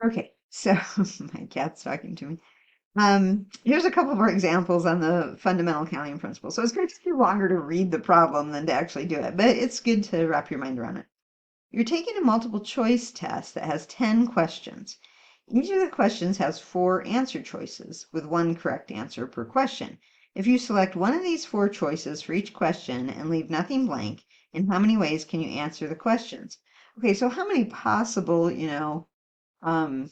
Okay, so my cat's talking to me. Here's a couple more examples on the fundamental counting principle. So it's going to take you longer to read the problem than to actually do it, but it's good to wrap your mind around it. You're taking a multiple choice test that has 10 questions. Each of the questions has 4 answer choices, with 1 correct answer per question. If you select one of these 4 choices for each question and leave nothing blank, in how many ways can you answer the questions? Okay, so how many possible, um,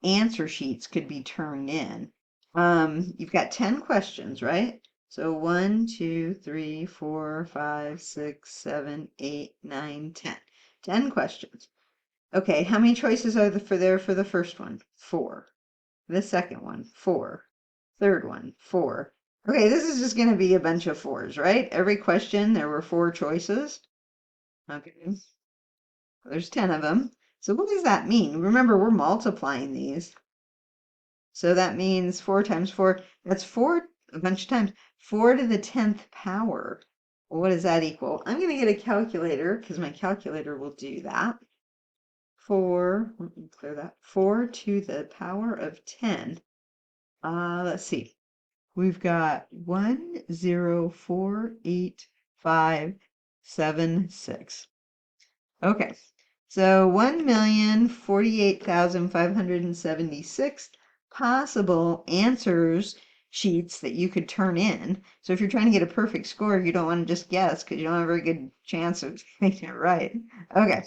answer sheets could be turned in? You've got 10 questions, right? So 1, 2, 3, 4, 5, 6, 7, 8, 9, 10. 10 questions. Okay, how many choices are there for the first one? 4. The second one, 4. Third one, 4. Okay, this is just going to be a bunch of 4s, right? Every question, there were 4 choices. Okay, there's 10 of them. So what does that mean? Remember, we're multiplying these. So that means 4 times 4, that's 4 a bunch of times. 4 to the 10th power. Well, what does that equal? I'm going to get a calculator because my calculator will do that. 4, let me clear that. 4 to the power of 10. Let's see. We've got 1, 0, 4, 8, 5, 7, 6. Okay, so 1,048,576 possible answers sheets that you could turn in. So if you're trying to get a perfect score, you don't want to just guess because you don't have a very good chance of making it right. Okay,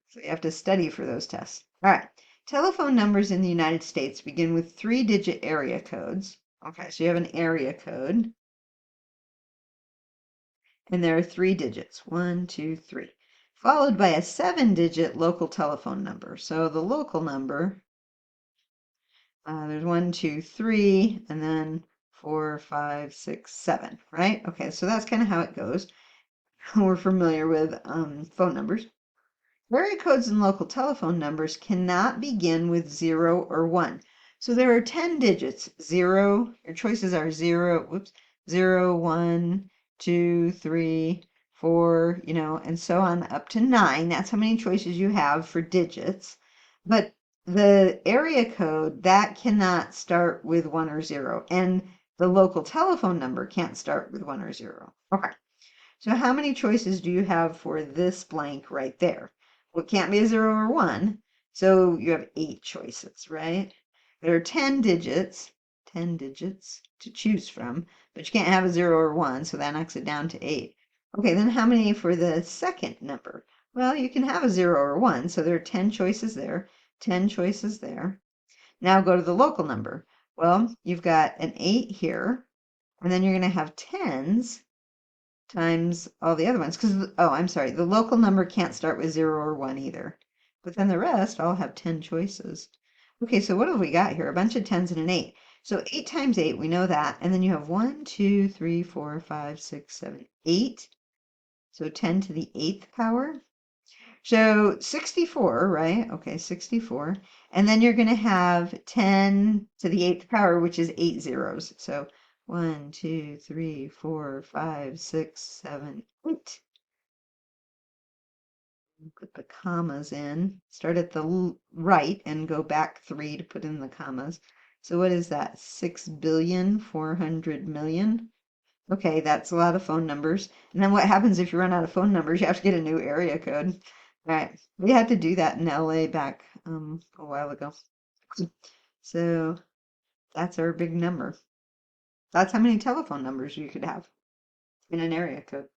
so you have to study for those tests. All right, telephone numbers in the United States begin with 3-digit area codes. Okay, so you have an area code, and there are 3 digits, 1, 2, 3, followed by a 7-digit local telephone number. So the local number, there's 1, 2, 3, and then 4, 5, 6, 7, right? Okay, so that's kind of how it goes. We're familiar with phone numbers. Area codes and local telephone numbers cannot begin with 0 or 1. So there are 10 digits. 0, your choices are 0, whoops, 0, 1, 2, 3, 4, and so on up to 9. That's how many choices you have for digits. But the area code, that cannot start with 1 or 0. And the local telephone number can't start with 1 or 0. Okay. So how many choices do you have for this blank right there? Well, it can't be a 0 or 1, so you have 8 choices, right? There are 10 digits to choose from, but you can't have a 0 or 1, so that knocks it down to 8. Okay, then how many for the second number? Well, you can have a 0 or 1, so there are 10 choices there, 10 choices there. Now go to the local number. Well, you've got an 8 here, and then you're going to have 10s times all the other ones. Because, oh, I'm sorry, the local number can't start with 0 or 1 either. But then the rest all have 10 choices. Okay, so what have we got here? A bunch of 10s and an 8. So 8 times 8, we know that. And then you have 1, 2, 3, 4, 5, 6, 7, 8. So 10 to the 8th power. So 64, right? Okay, 64. And then you're going to have 10 to the 8th power, which is 8 zeros. So 1, 2, 3, 4, 5, 6, 7, 8. Put the commas in. Start at the right and go back 3 to put in the commas. So what is that? 6,400,000,000? Okay, that's a lot of phone numbers. And then what happens if you run out of phone numbers? You have to get a new area code. All right, we had to do that in LA back a while ago. So that's our big number. That's how many telephone numbers you could have in an area code.